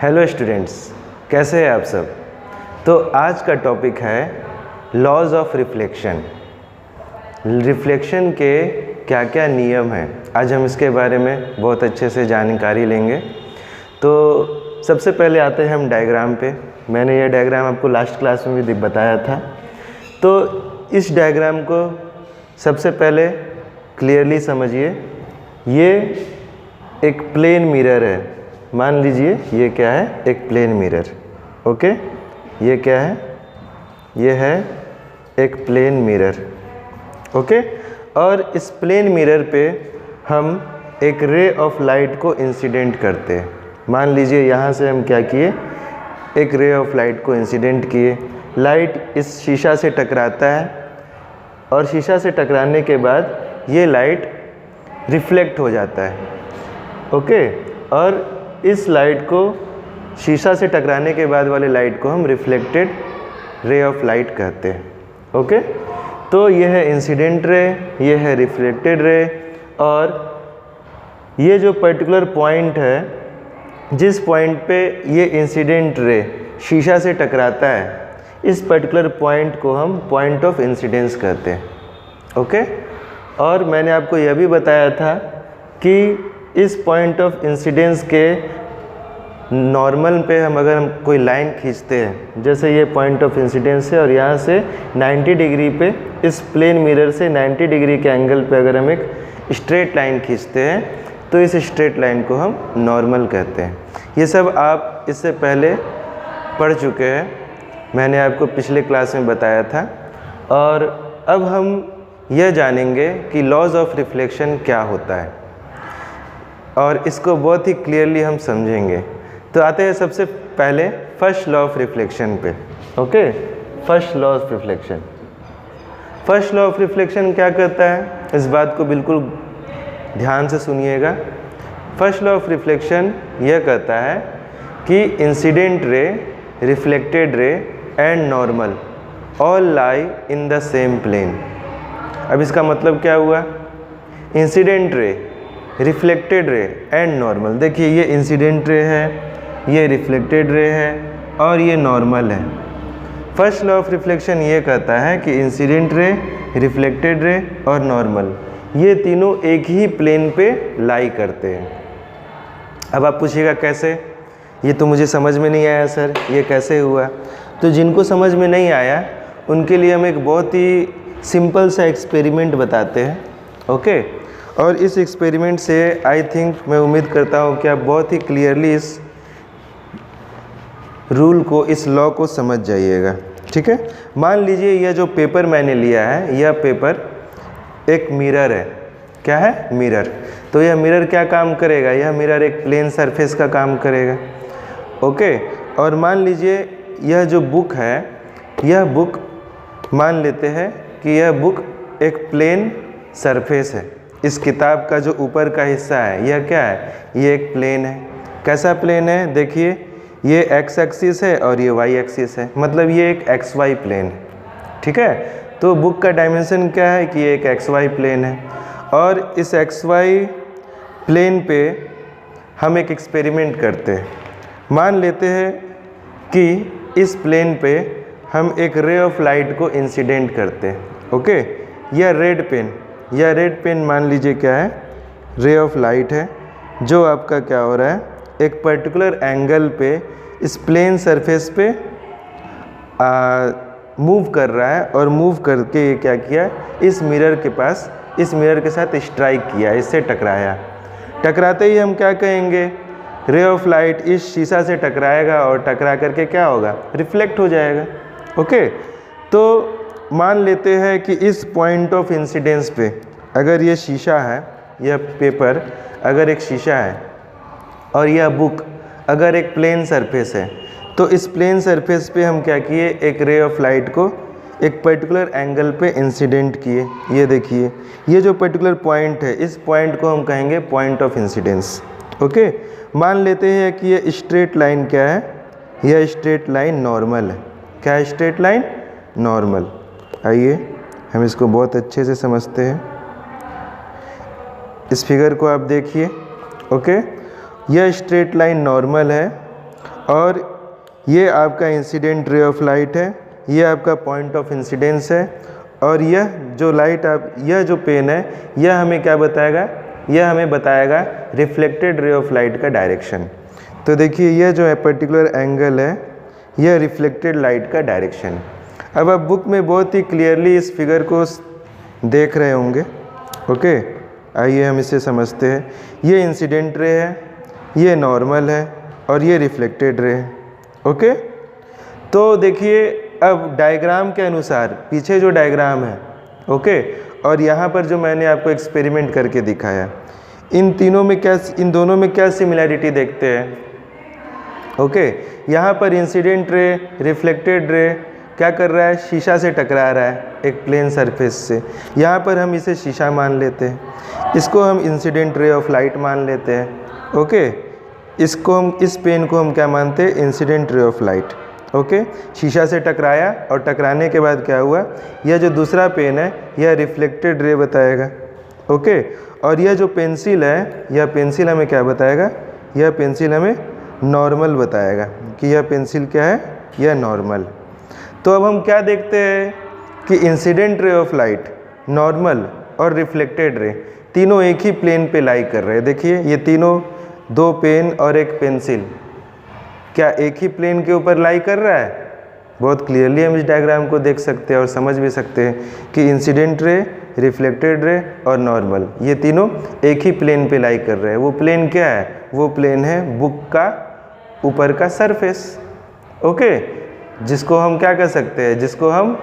Hello students, कैसे हैं आप सब। तो आज का टॉपिक है लॉज ऑफ रिफ्लेक्शन। रिफ्लेक्शन के क्या क्या नियम हैं, आज हम इसके बारे में बहुत अच्छे से जानकारी लेंगे। तो सबसे पहले आते हैं हम डायग्राम पे। मैंने ये डायग्राम आपको लास्ट क्लास में भी बताया था। तो इस डायग्राम को सबसे पहले क्लियरली समझिए। ये एक प्लेन मिरर है, मान लीजिए ये क्या है, एक प्लेन मिरर। ओके, ये क्या है, ये है एक प्लेन मिरर। ओके, और इस प्लेन मिरर पे हम एक रे ऑफ लाइट को इंसिडेंट करते हैं। मान लीजिए यहाँ से हम क्या किए, एक रे ऑफ लाइट को इंसिडेंट किए। लाइट इस शीशा से टकराता है और शीशा से टकराने के बाद ये लाइट रिफ्लेक्ट हो जाता है। ओके, और इस लाइट को, शीशा से टकराने के बाद वाले लाइट को हम रिफ्लेक्टेड रे ऑफ लाइट कहते हैं। ओके, तो ये है इंसिडेंट रे, ये है रिफ्लेक्टेड रे। और ये जो पर्टिकुलर पॉइंट है, जिस पॉइंट पे ये इंसिडेंट रे शीशा से टकराता है, इस पर्टिकुलर पॉइंट को हम पॉइंट ऑफ इंसिडेंस कहते हैं। ओके, और मैंने आपको यह भी बताया था कि इस पॉइंट ऑफ इंसिडेंस के नॉर्मल पे अगर हम कोई लाइन खींचते हैं, जैसे ये पॉइंट ऑफ इंसिडेंस है और यहाँ से 90 डिग्री पे, इस प्लेन मिरर से 90 डिग्री के एंगल पे अगर हम एक स्ट्रेट लाइन खींचते हैं, तो इस स्ट्रेट लाइन को हम नॉर्मल कहते हैं। ये सब आप इससे पहले पढ़ चुके हैं, मैंने आपको पिछले क्लास में बताया था। और अब हम यह जानेंगे कि लॉज ऑफ रिफ्लेक्शन क्या होता है, और इसको बहुत ही क्लियरली हम समझेंगे। तो आते हैं सबसे पहले फर्स्ट लॉ ऑफ रिफ्लेक्शन पे। Okay, first law of reflection. First law of reflection क्या कहता है, इस बात को बिल्कुल ध्यान से सुनिएगा। फर्स्ट लॉ ऑफ रिफ्लेक्शन यह कहता है कि incident ray, reflected ray and normal all lie in the same plane. अब इसका मतलब क्या हुआ, incident ray, reflected ray and normal. देखिए, ये इंसिडेंट रे है, ये रिफ्लेक्टेड रे है और ये नॉर्मल है। फर्स्ट लॉ ऑफ रिफ्लेक्शन ये कहता है कि इंसिडेंट रे, रिफ्लेक्टेड रे और नॉर्मल, ये तीनों एक ही प्लेन पे लाई करते हैं। अब आप पूछिएगा कैसे, ये तो मुझे समझ में नहीं आया सर, ये कैसे हुआ। तो जिनको समझ में नहीं आया उनके लिए हम एक बहुत ही सिंपल सा एक्सपेरिमेंट बताते हैं। ओके, और इस एक्सपेरिमेंट से आई थिंक, मैं उम्मीद करता हूँ कि आप बहुत ही क्लियरली इस रूल को, इस लॉ को समझ जाइएगा। ठीक है, मान लीजिए यह जो पेपर मैंने लिया है, यह पेपर एक मिरर है। क्या है, मिरर। तो यह मिरर क्या काम करेगा, यह मिरर एक प्लेन सरफेस का काम करेगा। ओके, और मान लीजिए यह जो बुक है, यह बुक, मान लेते हैं कि यह बुक एक प्लेन सरफेस है। इस किताब का जो ऊपर का हिस्सा है, यह क्या है, ये एक प्लेन है। कैसा प्लेन है, देखिए, ये एक्स एक्सिस है और ये वाई एक्सिस है, मतलब ये एक एक्स वाई प्लेन है। ठीक है, तो बुक का डायमेंशन क्या है कि ये एक एक्स वाई प्लेन है। और इस एक्स वाई प्लेन पे हम एक एक्सपेरिमेंट करते हैं। मान लेते हैं कि इस प्लेन पे हम एक रे ऑफ लाइट को इंसिडेंट करते हैं। ओके, यह रेड पेन मान लीजिए क्या है, रे ऑफ लाइट है, जो आपका क्या हो रहा है, एक पर्टिकुलर एंगल पे इस प्लेन सरफेस पे मूव कर रहा है, और मूव करके ये क्या किया, इस मिरर के पास, इस मिरर के साथ स्ट्राइक किया, इससे टकराया। टकराते ही हम क्या कहेंगे, रे ऑफ लाइट इस शीशा से टकराएगा और टकरा करके क्या होगा, रिफ्लेक्ट हो जाएगा। ओके, तो मान लेते हैं कि इस पॉइंट ऑफ इंसिडेंस पे, अगर ये शीशा है, यह पेपर अगर एक शीशा है और यह बुक अगर एक प्लेन सरफेस है, तो इस प्लेन सरफेस पे हम क्या किए, एक रे ऑफ लाइट को एक पर्टिकुलर एंगल पे इंसिडेंट किए। ये देखिए, ये जो पर्टिकुलर पॉइंट है, इस पॉइंट को हम कहेंगे पॉइंट ऑफ इंसिडेंस। ओके, मान लेते हैं कि ये स्ट्रेट लाइन क्या है, यह स्ट्रेट लाइन नॉर्मल है। क्या है स्ट्रेट लाइन, नॉर्मल। आइए हम इसको बहुत अच्छे से समझते हैं। इस फिगर को आप देखिए। ओके, यह स्ट्रेट लाइन नॉर्मल है और ये आपका इंसिडेंट रे ऑफ लाइट है, ये आपका पॉइंट ऑफ इंसिडेंस है, और यह जो लाइट यह जो पेन है यह हमें क्या बताएगा, यह हमें बताएगा रिफ्लेक्टेड रे ऑफ लाइट का डायरेक्शन। तो देखिए यह जो है पर्टिकुलर एंगल है, यह रिफ्लेक्टेड लाइट का डायरेक्शन। अब आप बुक में बहुत ही क्लियरली इस फिगर को देख रहे होंगे। ओके, आइए हम इसे समझते हैं। ये इंसिडेंट रे है, ये नॉर्मल है, और ये रिफ्लेक्टेड रे है। ओके, तो देखिए अब डायग्राम के अनुसार, पीछे जो डायग्राम है, ओके, और यहाँ पर जो मैंने आपको एक्सपेरिमेंट करके दिखाया, इन दोनों में क्या सिमिलैरिटी देखते हैं। ओके, यहाँ पर इंसिडेंट रे, रिफ्लेक्टेड रे क्या कर रहा है, शीशा से टकरा रहा है एक प्लेन सरफेस से। यहाँ पर हम इसे शीशा मान लेते हैं, इसको हम इंसिडेंट रे ऑफ लाइट मान लेते हैं। ओके, इस पेन को हम क्या मानते हैं, incident ray of light. Okay, शीशा से टकराया और टकराने के बाद क्या हुआ, यह जो दूसरा पेन है यह रिफ्लेक्टेड रे बताएगा। ओके, और यह जो पेंसिल है, यह पेंसिल हमें क्या बताएगा, यह पेंसिल हमें नॉर्मल बताएगा कि यह पेंसिल क्या है, यह नॉर्मल। तो अब हम क्या देखते हैं कि incident ray of light, normal और रिफ्लेक्टेड रे तीनों एक ही प्लेन पे लाई कर रहे हैं। देखिए ये तीनों, दो पेन और एक पेंसिल, क्या एक ही प्लेन के ऊपर लाई कर रहा है। बहुत क्लियरली हम इस डायग्राम को देख सकते हैं और समझ भी सकते हैं कि इंसिडेंट रे, रिफ्लेक्टेड रे और नॉर्मल, ये तीनों एक ही प्लेन पे लाई कर रहे हैं। वो प्लेन क्या है, वो प्लेन है बुक का ऊपर का सरफेस। ओके, जिसको हम क्या कह सकते हैं, जिसको हम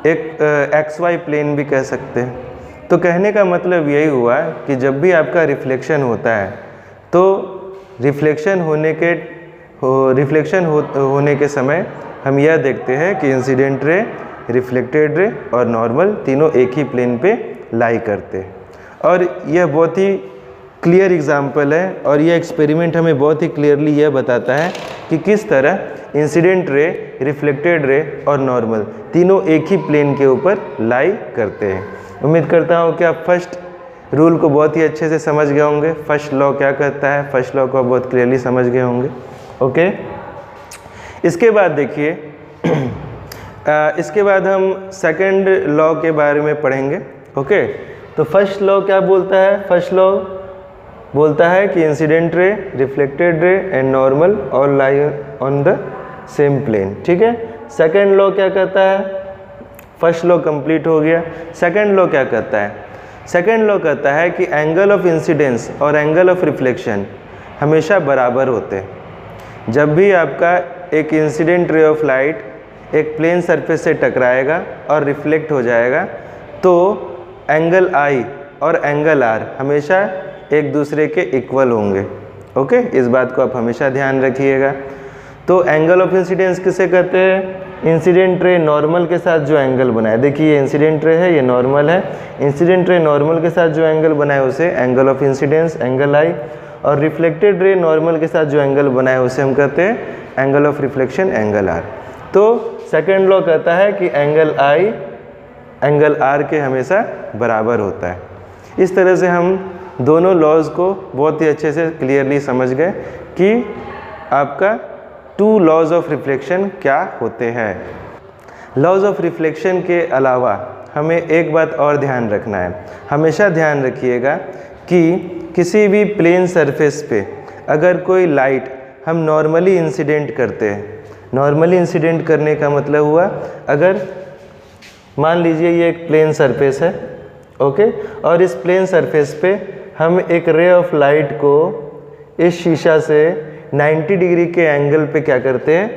एक XY प्लेन भी कह सकते हैं। तो कहने का मतलब यही हुआ कि जब भी आपका रिफ्लेक्शन होता है तो रिफ्लेक्शन होने के समय हम यह देखते हैं कि इंसिडेंट रे, रिफ्लेक्टेड रे और नॉर्मल तीनों एक ही प्लेन पे लाई करते हैं। और यह बहुत ही क्लियर एग्जाम्पल है, और यह एक्सपेरिमेंट हमें बहुत ही क्लियरली यह बताता है कि किस तरह इंसिडेंट रे, रिफ्लेक्टेड रे और नॉर्मल तीनों एक ही प्लेन के ऊपर लाई करते हैं। उम्मीद करता हूँ कि आप फर्स्ट रूल को बहुत ही अच्छे से समझ गए होंगे। फर्स्ट लॉ क्या कहता है, फर्स्ट लॉ को आप बहुत क्लियरली समझ गए होंगे। ओके, इसके बाद देखिए इसके बाद हम सेकंड लॉ के बारे में पढ़ेंगे। ओके, तो फर्स्ट लॉ क्या बोलता है, फर्स्ट लॉ बोलता है कि incident ray, reflected ray and normal all lie on the same plane. ठीक है, सेकंड लॉ क्या कहता है, फर्स्ट लॉ कंप्लीट हो गया। सेकंड लॉ क्या कहता है, सेकंड लॉ कहता है कि एंगल ऑफ इंसिडेंस और एंगल ऑफ रिफ्लेक्शन हमेशा बराबर होते हैं। जब भी आपका एक इंसिडेंट रे ऑफ लाइट एक प्लेन सरफेस से टकराएगा और रिफ्लेक्ट हो जाएगा तो एंगल I और एंगल R हमेशा एक दूसरे के इक्वल होंगे। ओके, इस बात को आप हमेशा ध्यान रखिएगा। तो एंगल ऑफ इंसिडेंस किसे कहते हैं, इंसिडेंट रे नॉर्मल के साथ जो एंगल बनाए, देखिए ये इंसिडेंट रे है, ये नॉर्मल है, इंसिडेंट रे नॉर्मल के साथ जो एंगल बनाए उसे angle of incidence, angle I, और रिफ्लेक्टेड रे नॉर्मल के साथ जो एंगल बनाए उसे हम कहते हैं angle of reflection, angle R। तो सेकेंड लॉ कहता है कि एंगल I एंगल R के हमेशा बराबर होता है। इस तरह से हम दोनों लॉज को बहुत ही अच्छे से क्लियरली समझ गए कि आपका टू लॉज ऑफ रिफ्लेक्शन क्या होते हैं। लॉज ऑफ रिफ्लेक्शन के अलावा हमें एक बात और ध्यान रखना है, हमेशा ध्यान रखिएगा कि किसी भी प्लेन सरफेस पे अगर कोई लाइट हम नॉर्मली इंसिडेंट करते हैं, नॉर्मली इंसिडेंट करने का मतलब हुआ, अगर मान लीजिए ये एक प्लेन सरफेस है, ओके, और इस प्लेन सरफेस पे हम एक रे ऑफ लाइट को इस शीशा से 90 डिग्री के एंगल पे क्या करते हैं,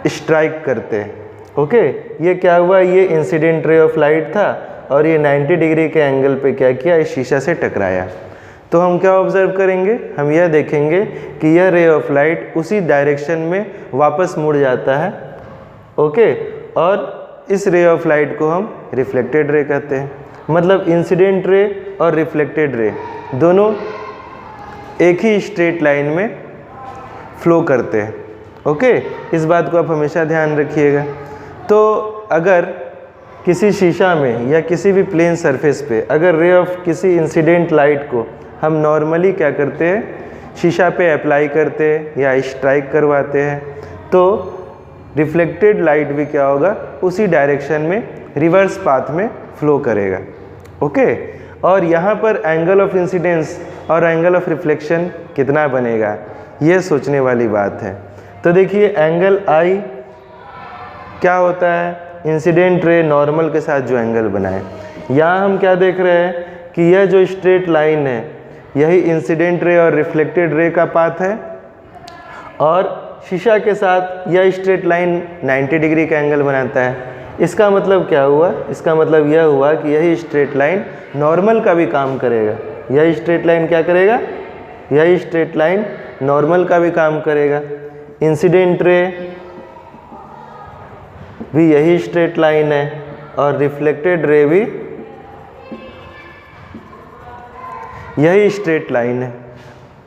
स्ट्राइक करते हैं। ओके, ये क्या हुआ, ये इंसिडेंट रे ऑफ लाइट था और ये 90 डिग्री के एंगल पे क्या किया, इस शीशा से टकराया। तो हम क्या ऑब्जर्व करेंगे, हम यह देखेंगे कि यह रे ऑफ लाइट उसी डायरेक्शन में वापस मुड़ जाता है। ओके, और इस रे ऑफ लाइट को हम रिफ्लेक्टेड रे कहते हैं। मतलब इंसिडेंट रे और रिफ्लेक्टेड रे दोनों एक ही स्ट्रेट लाइन में फ्लो करते हैं। ओके, इस बात को आप हमेशा ध्यान रखिएगा। तो अगर किसी शीशा में या किसी भी प्लेन सरफेस पे अगर रे ऑफ किसी इंसिडेंट लाइट को हम नॉर्मली क्या करते हैं, शीशा पे अप्लाई करते या स्ट्राइक करवाते हैं तो रिफ्लेक्टेड लाइट भी क्या होगा, उसी डायरेक्शन में रिवर्स पाथ में फ्लो करेगा। ओके, और यहाँ पर एंगल ऑफ इंसिडेंस और एंगल ऑफ रिफ्लेक्शन कितना बनेगा, ये सोचने वाली बात है। तो देखिए एंगल आई क्या होता है, इंसिडेंट रे नॉर्मल के साथ जो एंगल बनाए। यहाँ हम क्या देख रहे हैं कि यह जो स्ट्रेट लाइन है यही इंसिडेंट रे और रिफ्लेक्टेड रे का पाथ है, और शीशा के साथ यह स्ट्रेट लाइन 90 डिग्री का एंगल बनाता है। इसका मतलब क्या हुआ, इसका मतलब यह हुआ कि यही स्ट्रेट लाइन नॉर्मल का भी काम करेगा। यह स्ट्रेट लाइन क्या करेगा, यह स्ट्रेट लाइन नॉर्मल का भी काम करेगा। इंसिडेंट रे भी यही स्ट्रेट लाइन है और रिफ्लेक्टेड रे भी यही स्ट्रेट लाइन है।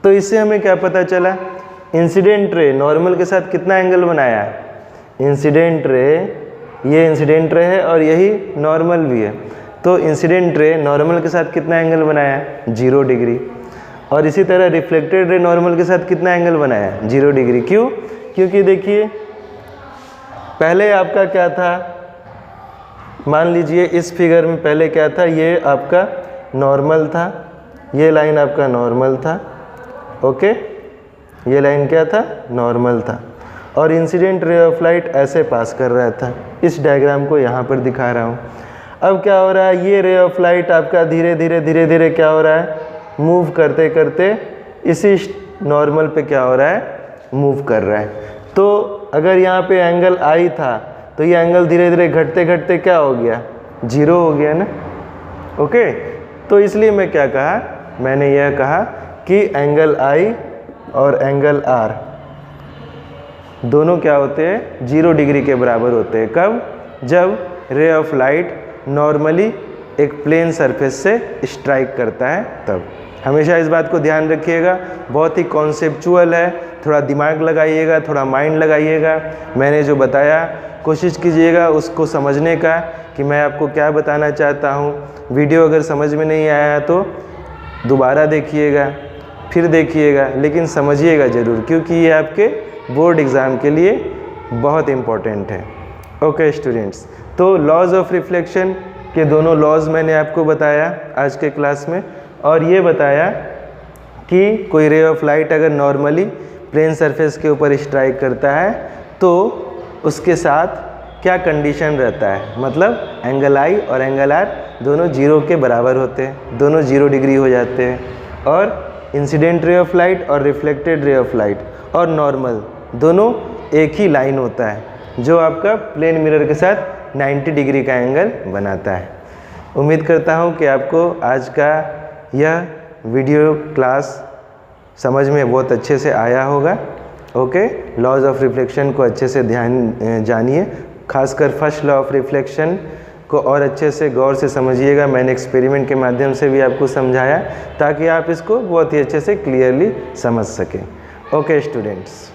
तो इससे हमें क्या पता चला, इंसिडेंट रे नॉर्मल के साथ कितना एंगल बनाया, इंसिडेंट रे, ये इंसिडेंट रे है और यही नॉर्मल भी है, तो इंसिडेंट रे नॉर्मल के साथ कितना एंगल बनाया, 0 डिग्री। और इसी तरह रिफ्लेक्टेड रे नॉर्मल के साथ कितना एंगल बनाया, 0 डिग्री। क्यों, क्योंकि देखिए पहले आपका क्या था, मान लीजिए इस फिगर में पहले क्या था, ये आपका नॉर्मल था, ये लाइन आपका नॉर्मल था। ओके, ये लाइन क्या था, नॉर्मल था, और इंसिडेंट रे ऑफ लाइट ऐसे पास कर रहा था। इस डायग्राम को यहाँ पर दिखा रहा हूँ। अब क्या हो रहा है, ये रे ऑफ लाइट आपका धीरे धीरे क्या हो रहा है, मूव करते करते इसी नॉर्मल पे क्या हो रहा है, मूव कर रहा है। तो अगर यहाँ पे एंगल आई था तो ये एंगल धीरे धीरे घटते घटते क्या हो गया, 0 हो गया ना। ओके, तो इसलिए मैं क्या कहा, मैंने यह कहा कि एंगल आई और एंगल आर दोनों क्या होते हैं, 0 डिग्री के बराबर होते हैं। कब, जब रे ऑफ लाइट नॉर्मली एक प्लेन सरफेस से स्ट्राइक करता है तब। हमेशा इस बात को ध्यान रखिएगा, बहुत ही कॉन्सेप्चुअल है, थोड़ा दिमाग लगाइएगा, थोड़ा माइंड लगाइएगा। मैंने जो बताया कोशिश कीजिएगा उसको समझने का कि मैं आपको क्या बताना चाहता हूँ। वीडियो अगर समझ में नहीं आया तो दोबारा देखिएगा, फिर देखिएगा, लेकिन समझिएगा ज़रूर, क्योंकि ये आपके बोर्ड एग्ज़ाम के लिए बहुत इम्पोर्टेंट है। ओके स्टूडेंट्स, तो लॉज ऑफ रिफ्लेक्शन के दोनों लॉज मैंने आपको बताया आज के क्लास में, और ये बताया कि कोई रे ऑफ लाइट अगर नॉर्मली प्लेन सरफेस के ऊपर स्ट्राइक करता है तो उसके साथ क्या कंडीशन रहता है, मतलब एंगल आई और एंगल आर दोनों 0 के बराबर होते हैं, दोनों 0 डिग्री हो जाते हैं। और इंसिडेंट रे ऑफ लाइट और रिफ्लेक्टेड रे ऑफ लाइट और नॉर्मल दोनों एक ही लाइन होता है जो आपका प्लेन मिरर के साथ 90 डिग्री का एंगल बनाता है। उम्मीद करता हूँ कि आपको आज का यह वीडियो क्लास समझ में बहुत अच्छे से आया होगा। ओके, लॉज ऑफ रिफ्लेक्शन को अच्छे से ध्यान जानिए, खासकर फर्स्ट लॉ ऑफ रिफ्लेक्शन को और अच्छे से गौर से समझिएगा। मैंने एक्सपेरिमेंट के माध्यम से भी आपको समझाया ताकि आप इसको बहुत ही अच्छे से क्लियरली समझ सकें। Okay students.